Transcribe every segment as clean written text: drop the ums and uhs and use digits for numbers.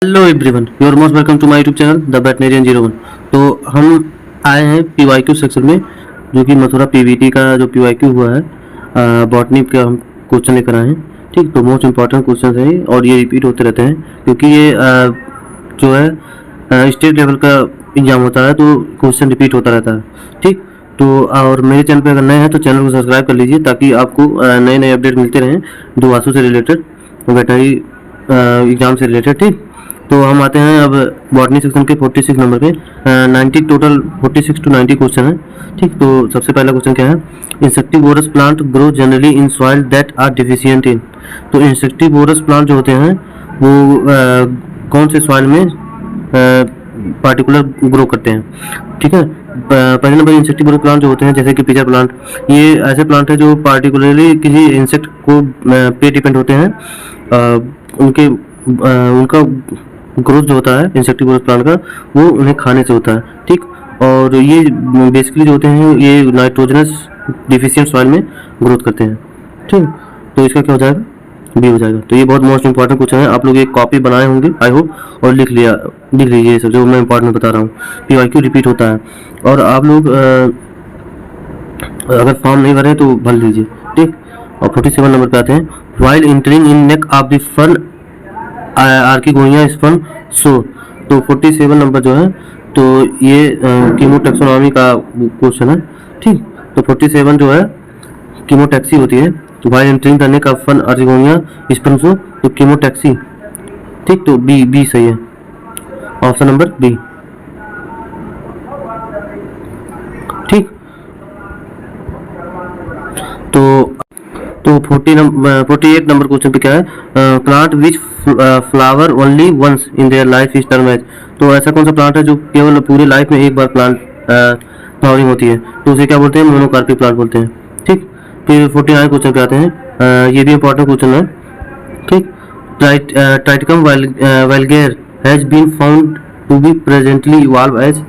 Hello everyone, your most welcome to my YouTube channel the veterinarian 01। तो हम आए हैं पीवाईक्यू सेक्शन में, जो कि मथुरा पीवीटी का जो पीवाईक्यू हुआ है बॉटनी का हम क्वेश्चन लेकर आए हैं। ठीक, तो मोस्ट इंपॉर्टेंट क्वेश्चन है और ये रिपीट होते रहते हैं क्योंकि ये जो है स्टेट लेवल का एग्जाम होता है, तो क्वेश्चन रिपीट होता रहता है। ठीक, तो और मेरे चैनल पे अगर नए हैं तो चैनल को सब्सक्राइब कर लीजिए ताकि आपको नए नए अपडेट मिलते रहें दुआसू से रिलेटेड, वेटनरी एग्जाम से रिलेटेड। ठीक, तो हम आते हैं अब बॉटनी सेक्शन के 46 नंबर पे। 90 टोटल 46 टू 90 क्वेश्चन है। ठीक, तो सबसे पहला क्वेश्चन क्या है? Insectivorous plant grow generally in soil that are deficient in. तो इंसेक्टिवोरस प्लांट जो होते हैं वो कौन से सॉइल में पार्टिकुलर ग्रो करते हैं? ठीक है, पहले नंबर इंसेक्टिवोरस प्लांट जो होते हैं जैसे कि पिजर प्लांट, ये ऐसे प्लांट है जो पार्टिकुलरली किसी इंसेक्ट को पे डिपेंड होते हैं। उनका ग्रोथ जो होता है इंसेक्टिवोरस प्लांट का वो उन्हें खाने से होता है। ठीक, और ये बेसिकली जो होते हैं ये नाइट्रोजनस डिफिशिएंट सॉइल में ग्रोथ करते हैं। ठीक, तो इसका क्या हो जाएगा? बी हो जाएगा। तो ये बहुत मोस्ट इंपॉर्टेंट क्वेश्चन है, आप लोग एक कॉपी बनाए होंगे आई होप, और लिख लीजिए सब जो मैं इंपॉर्टेंट बता रहा हूँ। पीवाईक्यू रिपीट होता है और आप लोग अगर फॉर्म नहीं भरे तो भर लीजिए। ठीक, और 47 नंबर पे आते हैं। While entering in neck of the fun archegonia spun so. तो 47 नंबर जो है तो ये कीमोटैक्सोनॉमी का क्वेश्चन है। ठीक, तो 47 जो है कीमोटैक्सी होती है। तो वाइल एंटरिंग करने का फन आर्किगोनिया स्पन सो, तो कीमोटैक्सी। ठीक, तो बी सही है, ऑप्शन नंबर बी। ठीक, तो 48 नंबर क्वेश्चन पे क्या है? Plant which flower only once in their life is term as. तो ऐसा कौन सा प्लांट है जो केवल पूरे लाइफ में एक बार प्लांट फ्लावरिंग होती है, तो उसे क्या बोलते हैं? मोनोकार्पिक प्लांट बोलते हैं। ठीक, फिर 49 क्वेश्चन पे आते हैं। ये भी इंपॉर्टेंट क्वेश्चन है। ठीक, Triticum vulgare has been found to be presently evolve age.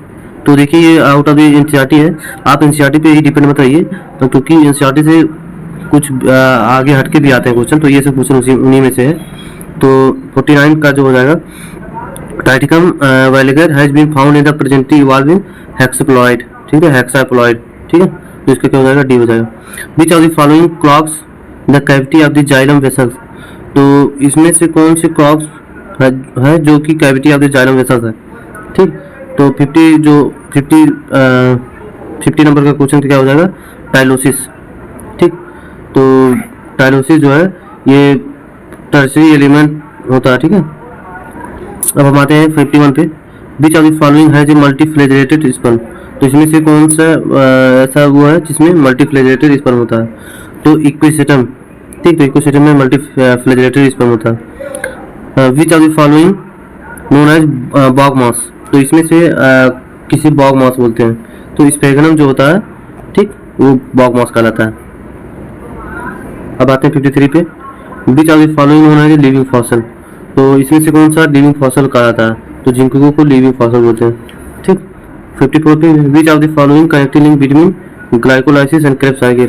तो देखिए ये आउट ऑफ द एनसीईआरटी है, आप एनसीईआरटी पे ही डिपेंड मत रहिए क्योंकि एनसीईआरटी से कुछ आगे हटके भी आते हैं क्वेश्चन, तो ये सब क्वेश्चन उन्हीं में से है। तो 49 का जो हो जाएगा, Triticum vulgare has been found in the presently evolving hexaploid. ठीक है, हेक्साप्लॉइड। ठीक है, तो इसका क्या हो जाएगा? डी हो जाएगा। विच of the following clocks the cavity of the xylem vessels. तो इसमें से कौन से क्लॉक्स है जो कि cavity of the xylem vessels है? ठीक, तो 50 नंबर का क्वेश्चन क्या हो जाएगा? टाइलोसिस। ठीक, तो टाइलोसिस जो है ये टर्शियरी एलिमेंट होता है। ठीक है, अब हम आते हैं 51 पे। Which of the following has a multiflagellated sperm. तो इसमें से कौन सा ऐसा हुआ है जिसमें मल्टीफ्लैजेलेटेड स्पर्म होता है? तो इक्विसेटम। ठीक, तो इक्विसेटम में मल्टीफ्लैजेलेटेड स्पर्म होता है। Which of the following known as bog moss. तो इसमें से किसी बॉग मॉस बोलते हैं, तो स्पेगनम जो होता है, ठीक, वो बॉग मॉस कहलाता है। अब आते हैं 53 पे। Which of the following known as living fossil. तो इसमें से कौन सा लिविंग फॉसल कहलाता है? तो जिंको को लिविंग फॉसल बोलते हैं। ठीक, 54 पे। Which of the following connecting link between glycolysis and Krebs cycle.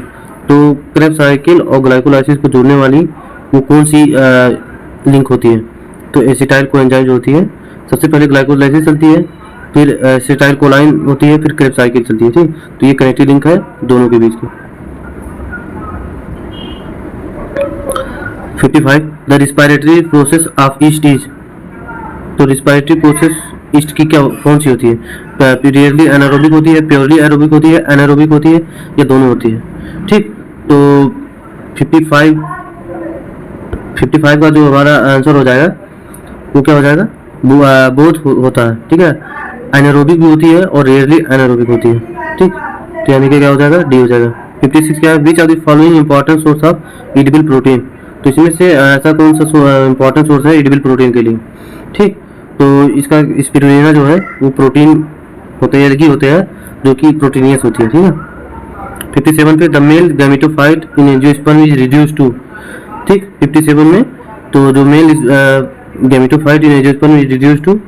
तो क्रेब्स साइकिल और ग्लाइकोलाइसिस को जोड़ने वाली वो कौन सी लिंक होती है? तो एसिटाइल कोएंजाइम जो होती है, सबसे पहले ग्लाइकोलाइसिस चलती है, फिर एसिटाइल कोलाइन होती है, फिर क्रेब्स साइकिल चलती है। ठीक, तो ये कनेक्टिव लिंक है दोनों के बीच की। 55 the respiratory process of east is. तो रिस्पायरेटरी प्रोसेस ईस्ट की क्या कौन सी होती है? प्योरली एनारोबिक होती है, प्योरली एरोबिक होती है, एनारोबिक होती है, या दोनों होती है? ठीक, तो 55 का जो हमारा आंसर हो जाएगा वो क्या हो जाएगा? बोथ होता है। ठीक है, एनारोबिक भी होती है और रेयरली एनारोबिक होती है। ठीक, तो यानी कि क्या हो जाएगा? डी हो जाएगा। 56 क्या है? Which of the following important source of edible protein. तो इसमें से ऐसा कौन सा इंपॉर्टेंट सोर्स है एडिबल प्रोटीन के लिए? ठीक, तो इसका स्पिरुलिना जो है वो प्रोटीन होते हैं, एल्गी होते हैं जो कि प्रोटीनियस होती है। ठीक है, 57 पे the male gametophyte in angiosperm is reduced to. ठीक, 57 में तो जो male gametophyte in angiosperm is reduced to,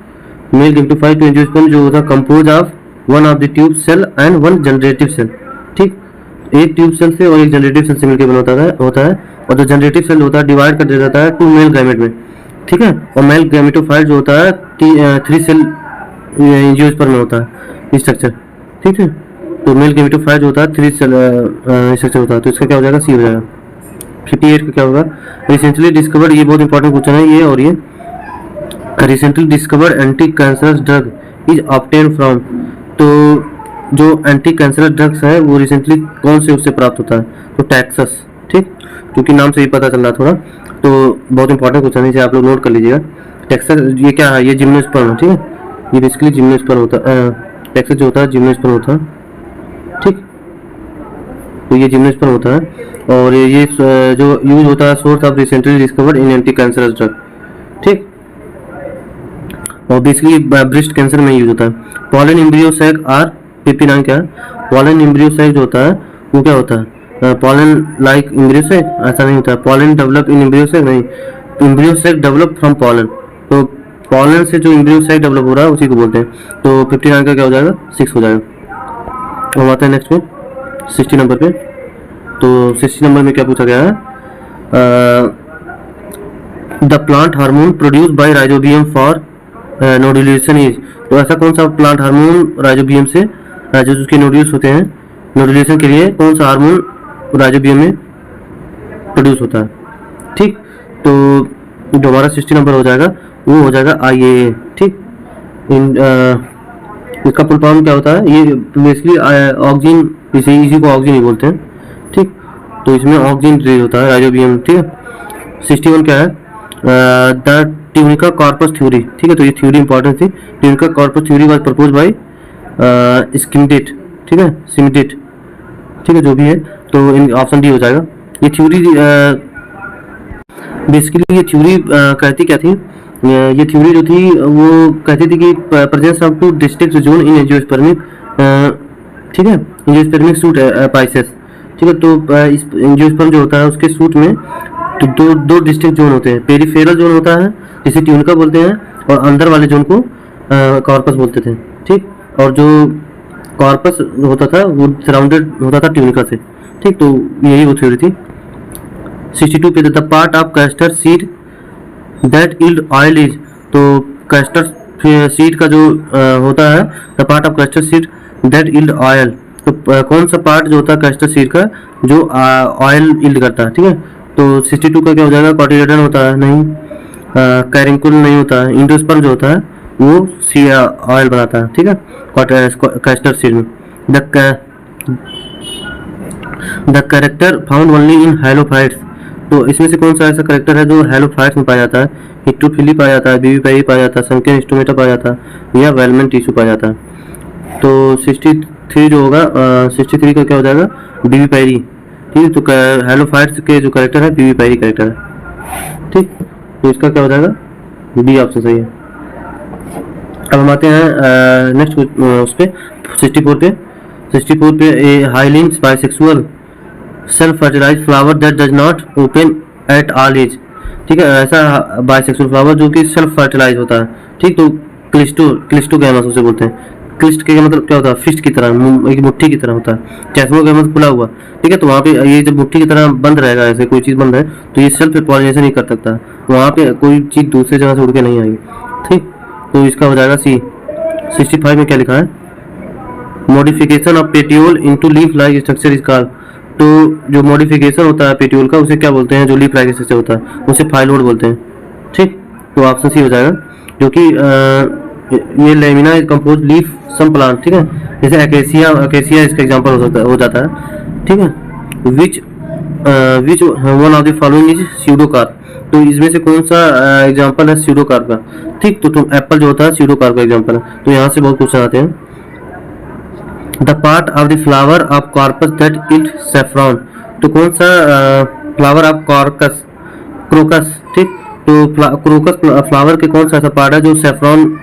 male gametophyte in angiosperm जो होता है compose of one of the tube cell and one generative cell. ठीक, एक ट्यूब सेल से और एक जनरेटिव सेल से मिलकर बना होता है और जो जनरेटिव सेल होता है डिवाइड कर दिया जाता है टू मेल गैमेट में। ठीक है। और मेल गैमेटोफाइट जो होता है 3 सेल एंजियोस्पर्म में होता है स्ट्रक्चर, ठीक है। तो मेल गैमेटोफाइट जो होता है 3 सेल स्ट्रक्चर होता है, तो इसका क्या हो जाएगा, सी हो जाएगा। 58 का क्या होगा, रिसेंटली डिस्कवर्ड, ये बहुत इंपॉर्टेंट क्वेश्चन है ये, और ये recently discovered anti cancerous drug is obtain from, तो जो एंटी कैंसरस ड्रग्स है वो रिसेंटली कौन से उससे प्राप्त होता है, तो टैक्सस, ठीक, क्योंकि नाम से ही पता चल रहा थोड़ा, तो बहुत इंपॉर्टेंट क्वेश्चन है, इसे आप लोग नोट कर लीजिएगा। टैक्सस ये क्या है, ये जिम्नोस्पर्म है, ठीक है, ये बेसिकली जिम्नोस्पर्म होता है, टैक्सस जो होता है जिम्नोस्पर्म होता है, ठीक, तो ये जिम्नोस्पर्म होता है, और ये जो यूज होता है source of recently discovered in anti cancerous drug, ठीक, और बेसिकली ब्रेस्ट कैंसर में यूज होता है। पॉलन एम्ब्रियो सैक आर 59 क्या है, पॉलन एम्ब्रियो सैक जो होता है वो क्या होता है, पॉलन लाइक एम्ब्रियो सैक, ऐसा नहीं होता है, pollen develop in embryo sac नहीं, embryo sac develop from pollen, तो पॉलन से जो एम्ब्रियो सैक डेवलप हो रहा है उसी को बोलते हैं। तो 59 का क्या हो जाएगा, 6 हो जाएगा। हम आते हैं नेक्स्ट में 60 नंबर पे। तो 60 नंबर में क्या पूछा गया है, the plant hormone produce by Rhizobium for nodulation is, तो ऐसा कौन सा प्लांट हार्मोन राइजोबियम से जो उसके नोड्यूल्स होते हैं नोडुलेशन के लिए कौन सा हार्मोन राइजोबियम में प्रोड्यूस होता है, ठीक। तो जो हमारा 60 नंबर हो जाएगा वो हो जाएगा IAA, ठीक। इसका फुल फॉर्म क्या होता है, ये बेसिकली ऑक्सीजन, इसी को ऑक्सीजन ही बोलते हैं, ठीक। तो इसमें ऑक्सीजन रिलीज होता है राइजोबियम, ठीक है। 61 क्या है, द ट्यूनिका कॉर्पस थ्योरी, ठीक है, तो ये थ्योरी इंपॉर्टेंट थी। Tunica corpus theory was propose by Schmidt, ठीक है, सिमडेट, ठीक है, जो भी है, तो ऑप्शन डी हो जाएगा। ये थ्योरी बेसिकली ये थ्योरी कहती क्या थी, ये थ्योरी जो थी वो कहती थी कि presence of 2 distinct zone in angiospermic, ठीक है, एंजियोस्पर्मिक सूट पाइसेस, ठीक है, तो इस एंजियोस्पर्म जो होता है उसके सूट में तो दो डिस्टिंक्ट जोन होते हैं, पेरिफेरल जोन होता है जिसे ट्यूनिका बोलते हैं, और अंदर वाले जोन को कॉर्पस बोलते थे, ठीक, और जो कॉर्पस होता था वो सराउंडेड होता था ट्यूनिका से, ठीक, तो यही वो थ्योरी थी। 62 पे the part of castor seed that yield oil is, तो कैस्टर सीड का जो होता है, the part of castor seed that yield oil, तो कौन सा पार्ट जो होता है कैस्टर सीड का जो ऑयल इल्ड करता है, ठीक है। तो 62 का क्या हो जाएगा, कॉटिलेडन होता है नहीं, कैरिंकुल नहीं होता है, इंडोस्पर्म जो होता है वो ऑयल बनाता है, ठीक है, कैस्टर सीड में। The character found only in halophytes, तो इसमें से कौन सा ऐसा कैरेक्टर है जो हैलोफाइट्स में पाया जाता है, हिट्रोफिली पाया जाता है, बीबीपायरी पाया जाता है, संकेन इंस्ट्रोमेटा पाया जाता है, या वेलमेंट टिश्यू पाया जाता है। तो 63 जो होगा 63 का क्या हो जाएगा, बीबीपायरी, ठीक है, तो हैलोफाइट्स के जो कैरेक्टर है बीबीपायरी कैरेक्टर है, ठीक, तो इसका क्या हो जाएगा, बी ऑप्शन सही है। अब हम आते हैं नेक्स्ट उस पे 64 पे a hyaline bisexual self fertilize flower that does not open at all as, ठीक है, ऐसा बाइसेक्सुअल फ्लावर जो कि सेल्फ फर्टिलाइज होता है, ठीक, तो क्लिस्टोगैमस उसे बोलते हैं। क्लिस्ट के मतलब क्या होता है, फिस्ट की तरह, एक मुट्ठी की तरह होता है, चेस्मोगैमस खुला हुआ, ठीक है, तो वहाँ पे ये जब मुट्ठी की तरह बंद रहेगा, ऐसे कोई चीज़ बंद है तो ये सेल्फ पॉलिनेशन नहीं कर सकता, वहाँ पे कोई चीज़ दूसरी जगह से उड़ के नहीं आएगी, ठीक, तो इसका हो जाएगा सी। 65 में क्या लिखा है, modification of petiole into leaf like structure is called, तो जो मॉडिफिकेशन होता है पेटियोल का उसे क्या बोलते हैं, जो लीफ लाइक स्ट्रक्चर होता है उसे फाइलोड बोलते हैं, ठीक, तो ऑप्शन सी हो जाएगा, जो कि ये lamina is compose leaf some plant, ठीक है, जैसे अकेसिया इसका एग्जांपल हो जाता है, ठीक है, which one of the following is pseudocarp, तो इसमें से कौन सा एग्जांपल है स्यूडोकार्प का, ठीक, तो एप्पल जो होता है स्यूडोकार्प का एग्जांपल है, तो यहाँ से बहुत क्वेश्चन आते हैं। The part of the flower of corpus that it saffron, तो कौन सा फ्लावर ऑफ कॉर्कस क्रोकस, ठीक, तो क्रोकस फ्लावर के कौन सा ऐसा पार्ट है जो सेफ्रॉन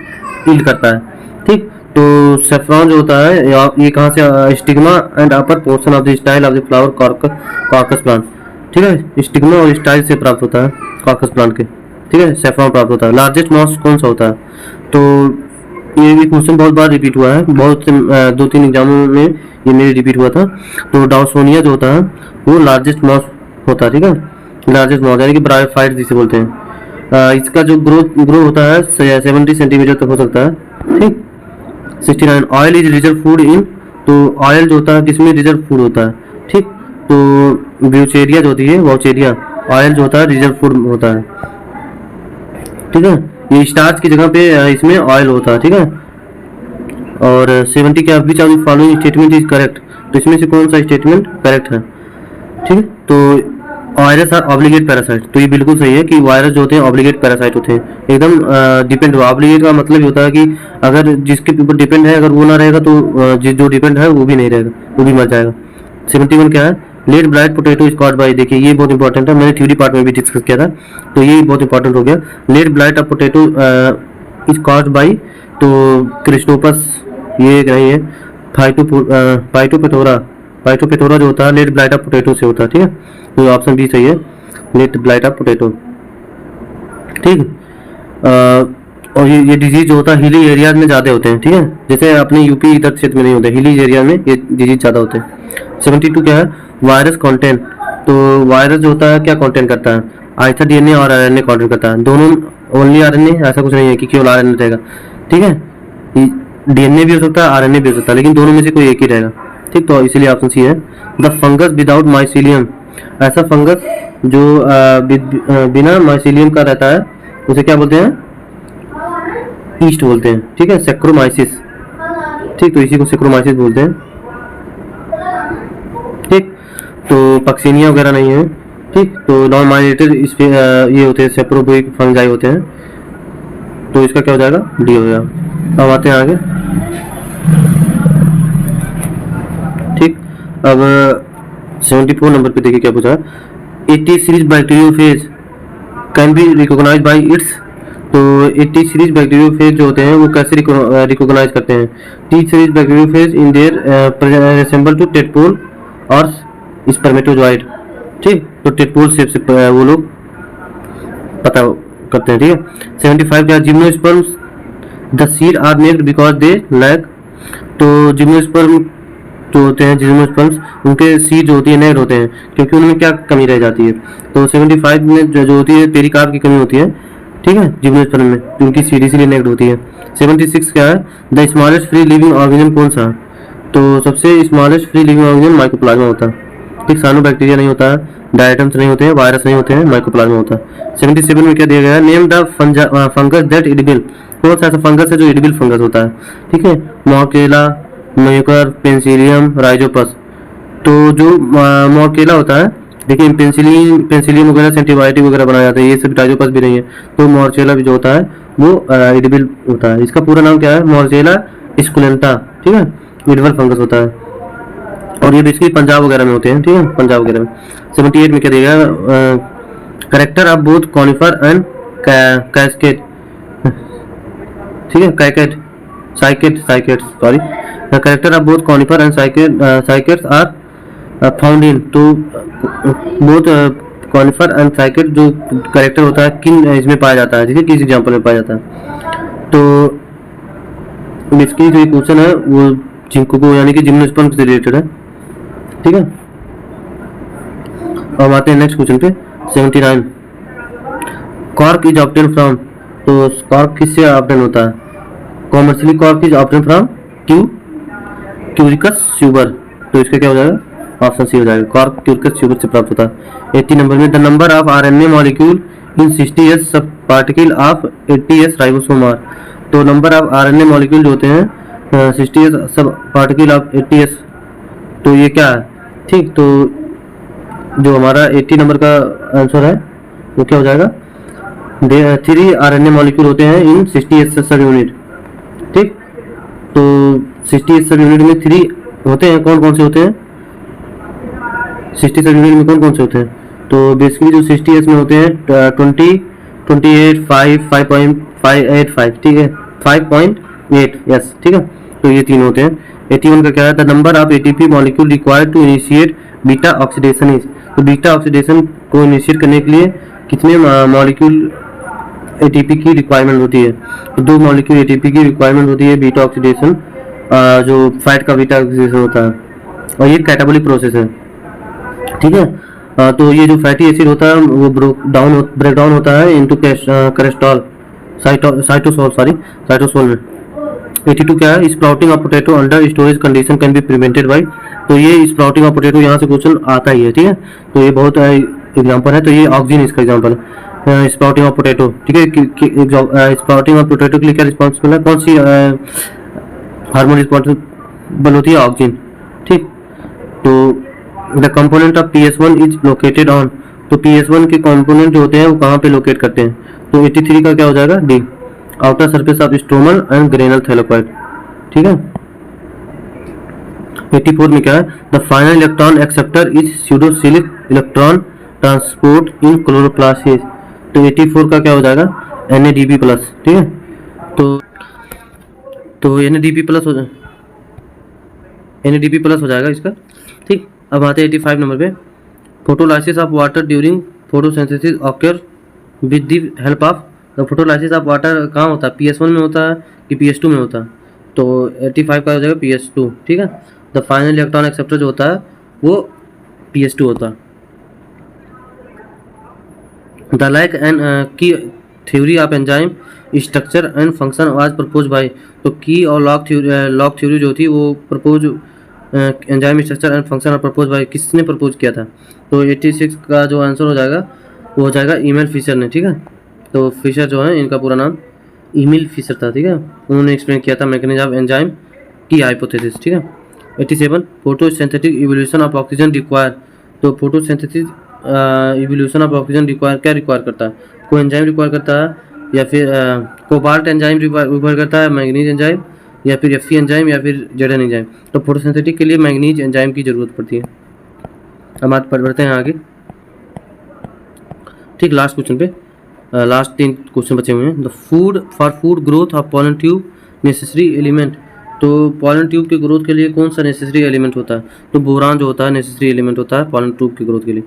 इल्ड करता है, ठीक, तो सेफ्रॉन जो होता है ये कहाँ से, stigma and upper portion of the style of the flower crocus plant, ठीक है, स्टिग्मा और स्टाइल से प्राप्त होता है कॉर्कस प्लांट के, ठीक है, सेफ्रॉन प्राप्त होता है। लार्जेस्ट मॉस कौन सा होता है, तो ये भी क्वेश्चन बहुत बार रिपीट हुआ है, बहुत से 2-3 एग्जामों में ये मेरे रिपीट हुआ था, तो डाउसोनिया जो होता है वो लार्जेस्ट मॉस होता है, ठीक है, लार्जेस्ट मॉस यानी कि ब्रायोफाइट जिसे बोलते हैं, इसका जो ग्रो होता है 70 सेंटीमीटर तक हो सकता है। ठीक। 69 oil is reserve food in, तो ऑयल जो होता है किसमें रिजर्व फूड होता है। ठीक। तो ब्यूचेरिया जो होती है वाउचेरिया ऑयल जो होता है रिजर्व फूड होता है। ठीक है, ये स्टार्च की जगह पे इसमें ऑयल होता है। ठीक है, और 70 क्या विच of the following statement is correct, तो इसमें से कौन सा स्टेटमेंट करेक्ट है। ठीक है, तो वायरस आर ऑब्लिगेट पैरासाइट, तो ये बिल्कुल सही है कि वायरस जो होते हैं ऑब्लिगेट पैरासाइट होते हैं, एकदम डिपेंड हुआ। ऑब्लिगेट का मतलब ये होता है कि अगर जिसके ऊपर डिपेंड है अगर वो ना रहेगा तो जो डिपेंड है वो भी नहीं रहेगा, वो भी मर जाएगा। 71 क्या है, late blight potato is caught by, देखिए ये बहुत इंपॉर्टेंट है, मैंने थ्योरी पार्ट में भी डिस्कस किया था, तो ये बहुत इंपॉर्टेंट हो गया। Late blight of potato is caught by, तो क्रिस्टोपस ये नहीं है, फाइटोपेथोरा जो होता है लेट ब्लाइट ऑफ पोटैटो से होता है। ठीक है, तो ऑप्शन बी सही है, लेट ब्लाइट ऑफ पोटैटो। ठीक। और ये डिजीज जो होता है हिली एरियाज में ज़्यादा होते हैं। ठीक है, जैसे अपने यूपी इधर क्षेत्र में नहीं होते, हिली एरिया में ये डिजीज ज़्यादा होते हैं। 72 क्या है, वायरस कंटेंट, तो वायरस जो होता है क्या कंटेंट करता है, आइथर डीएनए और आरएनए कंटेंट करता है, दोनों ओनली आरएनए, ऐसा कुछ नहीं है कि केवल आरएनए रहेगा। ठीक है, डीएनए भी हो सकता है आरएनए भी हो सकता है, लेकिन दोनों में से कोई एक ही रहेगा। ठीक, तो इसीलिए ऑप्शन सी है। द फंगस विदाउट माइसीलियम, ऐसा फंगस जो बिना माइसीलियम का रहता है उसे क्या बोलते हैं, ईस्ट बोलते हैं। ठीक है, सेक्रोमाइसिस। ठीक, तो इसी को सेक्रोमाइसिस बोलते हैं। ठीक, तो पक्सीनिया वगैरह नहीं है। ठीक, तो नॉन माइग्रेटेड ये होते हैं सेप्रोबोइक फंगाई होते हैं, तो इसका क्या हो जाएगा, डी हो जाएगा। अब आते हैं आगे। ठीक, अब 74 नंबर पे देखिए क्या पूछा, 80 series bacteriophage can be recognise by its, तो 80 सीरीज बैक्टीरियोफेज जो होते हैं वो कैसे रिकॉग्नाइज करते हैं। T series bacteriophage in their resemble to tadpole और स्पर्मेटोजॉइड। ठीक, तो टेडपोल शेप से वो लोग पता करते हैं। ठीक है, 75 क्या, gymnosperms the seed are naked because they lack, तो जिम्नोस्पर्म जो होते हैं जिम्नोस्पर्म्स उनके सीड जो होती है नेक्ड होते हैं क्योंकि उनमें क्या कमी रह जाती है, तो 75 में जो होती है पेरिकार्प की कमी होती है। ठीक है, जिम्नोस्पर्म में उनकी सीड इसीलिए नेक्ड होती है। 76 क्या है, the smallest free living organism कौन सा, तो सबसे smallest free living organism mycoplasma होता है। ठीक, साइनोबैक्टीरिया नहीं होता है, डायटम्स नहीं होते हैं, वायरस नहीं होते हैं, माइकोप्लाज्मा होता है। 77 में क्या दिया गया है, name the fungus that edible, कौन सा ऐसा फंगस है जो एडिबल फंगस होता है। ठीक है, मॉर्केला, म्यूकर, पेंसिलियम, राइजोपस, तो जो मॉर्केला होता है, देखिए पेंसिलियम वगैरह से एंटीबायोटिक वगैरह बनाया जाता है, ये सब राइजोपस भी नहीं है, तो मॉर्चेला भी जो होता है वो एडिबल होता है। इसका पूरा नाम क्या है, मॉर्चेला स्कुलेंटा। ठीक है, एडिबल फंगस होता है, और ये बेसिकली पंजाब वगैरह में होते हैं। ठीक है, पंजाब वगैरह में। 78 में क्या देगा, character of both conifer and cascade. ठीक है, cycad sorry, the character of both conifer and cycads are found in, तो बोथ कॉनिफर एंड साइकेट जो करेक्टर होता है किन इसमें पाया जाता है, ठीक है, किस एग्जाम्पल में पाया जाता है। तो बेसिकली जो क्वेश्चन है वो जिंको यानी कि जिम्नोस्पर्म से रिलेटेड है। ठीक है, अब आते हैं नेक्स्ट क्वेश्चन पे। 79 कॉर्क इज ऑब्टेन फ्रॉम, तो कॉर्क किससे ऑब्टेन होता है, commercially cork is obtain from Quercus suber, तो इसका क्या हो जाएगा, ऑप्शन सी हो जाएगा, कॉर्क क्यूरिकस ट्यूबर से प्राप्त होता है। 80 नंबर में the number of RNA molecule in 60s sub particle of 80s ribosome are, तो नंबर ऑफ आरएनए मॉलिक्यूल जो होते हैं 60s sub particle of 80s, तो ये क्या है। ठीक, तो जो हमारा 80 नंबर का आंसर है वो क्या हो जाएगा, 3 आरएनए मॉलिक्यूल होते हैं इन 60s सब यूनिट। ठीक, तो 60s सब यूनिट में 3 होते हैं, कौन कौन से होते हैं, 60 सब यूनिट में कौन कौन से होते हैं, तो बेसिकली जो 60s में होते हैं 20, 28, 5, 5.585, ठीक है, 5.8, यस, ठीक है, तो ये 3 होते हैं। 81 का क्या है, the number of ATP molecule required to initiate beta oxidation is, तो बीटा ऑक्सीडेशन को इनिशिएट करने के लिए कितने मॉलिक्यूल एटीपी की रिक्वायरमेंट होती है, तो 2 मॉलिक्यूल एटीपी की रिक्वायरमेंट होती है बीटा ऑक्सीडेशन, जो फैट का बीटा ऑक्सीडेशन होता है, और ये कैटाबॉलिक प्रोसेस है। ठीक है, तो ये जो फैटी एसिड होता है वो ब्रेक डाउन होता है इनटू कोलेस्ट्रॉल, साइटोसोल में। 82 क्या है, sprouting of potato under storage condition can be prevented by. तो ये स्प्राउटिंग ऑफ पोटैटो यहाँ से क्वेश्चन आता ही है, ठीक है। तो ये बहुत एग्जांपल है, तो ये ऑक्सीजन इसका एग्जांपल है, स्प्राउटिंग ऑफ पोटैटो, ठीक है। स्प्राउटिंग ऑफ पोटैटो के लिए क्या रिस्पॉन्सिबल है, कौन सी हार्मोन रिस्पॉन्सिबल होती है, ऑक्सीजन, ठीक। तो the component of PS1 is located on, तो PS1 के कंपोनेंट जो होते हैं वो कहाँ पे लोकेट करते हैं, तो 83 का क्या हो जाएगा, D, outer surface of stromal and granal thylakoid, ठीक है। 84 में क्या है, the final electron acceptor is pseudocyclic electron transport in chloroplast, तो 84 का क्या हो जाएगा, NADP प्लस, ठीक है। तो NADP प्लस हो जाएगा इसका, ठीक। अब आते हैं 85 नंबर पे, photolysis of water during photosynthesis occur with the help of, तो फोटोलाइसिस ऑफ वाटर कहाँ होता है, PS1 में होता है कि PS2 में होता है, तो 85 का हो जाएगा PS2, ठीक है। द फाइनल इलेक्ट्रॉन एक्सेप्टर जो होता है वो PS2 होता है। द लाइक एंड की theory of enzyme structure and function was propose bye, तो की और लॉग थ्योरी जो थी वो propose enzyme structure and function propose by, किसने प्रपोज किया था, तो 86 का जो आंसर हो जाएगा वो हो जाएगा ईमेल फिशर ने, ठीक है। तो फिशर जो है इनका पूरा नाम ईमेल फिशर था, ठीक है। उन्होंने एक्सप्लेन किया था मैकेनिज्म ऑफ एंजाइम की हाइपोथेसिस, ठीक है। 87 photosynthetic evolution of oxygen require, तो photosynthetic evolution of oxygen require क्या रिक्वायर करता है, कोई एंजाइम रिक्वायर करता है, या फिर कोबाल्ट एंजाइम रिक्वायर करता है, मैग्नीज एंजाइम, या फिर Fe एंजाइम, या फिर Zn एंजाइम। तो फोटोसिंथेटिक के लिए मैग्नीज एंजाइम की जरूरत पड़ती है। अब आप बढ़ते हैं आगे, ठीक। लास्ट क्वेश्चन पे, लास्ट 3 क्वेश्चन बचे हुए हैं। The food for food growth of pollen tube necessary element, तो पॉलन ट्यूब के ग्रोथ के लिए कौन सा नेसेसरी एलिमेंट होता है, तो बोरान जो होता है नेसेसरी एलिमेंट होता है पॉलन ट्यूब की ग्रोथ के लिए।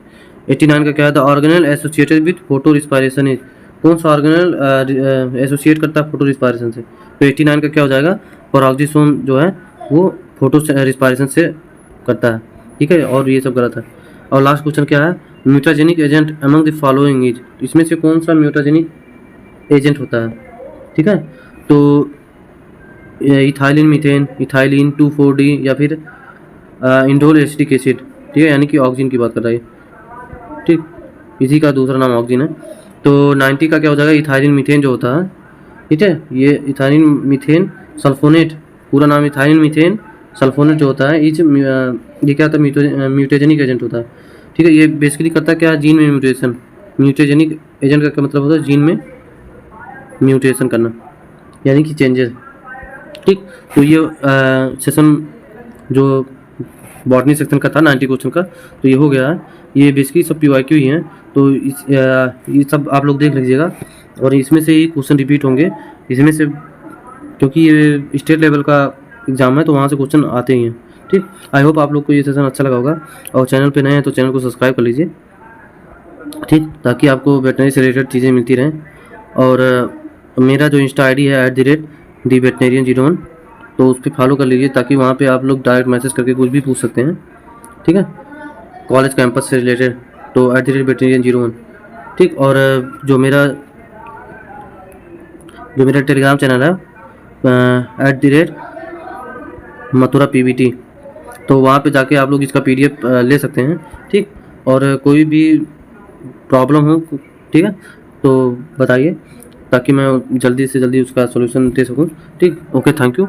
89 का क्या है, the organelle associated with photo respiration is, कौन सा ऑर्गेनल एसोसिएट करता है फोटो रिस्पायरेशन से, तो 89 का क्या हो जाएगा, पेरोक्सिसोम जो है वो फोटो रिस्पायरेशन से करता है, ठीक है। और ये सब गलत है। और लास्ट क्वेश्चन क्या है, mutagenic agent among the following is, इसमें से कौन सा म्यूटाजेनिक एजेंट होता है, ठीक है। तो इथाइलिन मीथेन, इथाइलिन 2,4-D, या फिर इंडोल एसिटिक एसिड, ठीक है, यानी कि ऑक्सीजन की बात कर रहा है, ठीक। इसी का दूसरा नाम ऑक्सीजन है। तो 90 का क्या हो जाएगा, इथाइलिन मीथेन जो होता है, ठीक है। ये इथाइलिन मीथेन सल्फोनेट, पूरा नाम इथाइलिन मीथेन सल्फोनेट जो होता है ये क्या होता है, म्यूटेजेनिक एजेंट होता है, ठीक है। ये बेसिकली करता है क्या, जीन में म्यूटेशन, म्यूटेजेनिक एजेंट का क्या मतलब होता है, जीन में म्यूटेशन करना, यानी कि चेंजेस, ठीक। तो ये सेशन जो बॉटनी सेक्शन का था 90 क्वेश्चन का, तो ये हो गया है। ये बेसिकली सब PYQ ही हैं, तो ये सब आप लोग देख लीजिएगा, और इसमें से ही क्वेश्चन रिपीट होंगे, इसमें से, क्योंकि ये स्टेट लेवल का एग्जाम है तो वहाँ से क्वेश्चन आते ही हैं, ठीक। आई होप आप लोग को ये सेशन अच्छा लगा होगा, और चैनल पे नए हैं तो चैनल को सब्सक्राइब कर लीजिए, ठीक, ताकि आपको वेटनरी से रिलेटेड चीज़ें मिलती रहें। और मेरा जो इंस्टा ID है @theveterinarian01, तो उस पर फॉलो कर लीजिए, ताकि वहाँ पे आप लोग डायरेक्ट मैसेज करके कुछ भी पूछ सकते हैं, ठीक है, कॉलेज कैंपस से रिलेटेड, तो @veterinarian01, ठीक। और जो मेरा टेलीग्राम चैनल है @मथुरा PBT, तो वहाँ पे जाके आप लोग इसका PDF ले सकते हैं, ठीक। और कोई भी प्रॉब्लम हो, ठीक है, तो बताइए, ताकि मैं जल्दी से जल्दी उसका सॉल्यूशन दे सकूं, ठीक। Okay, thank you.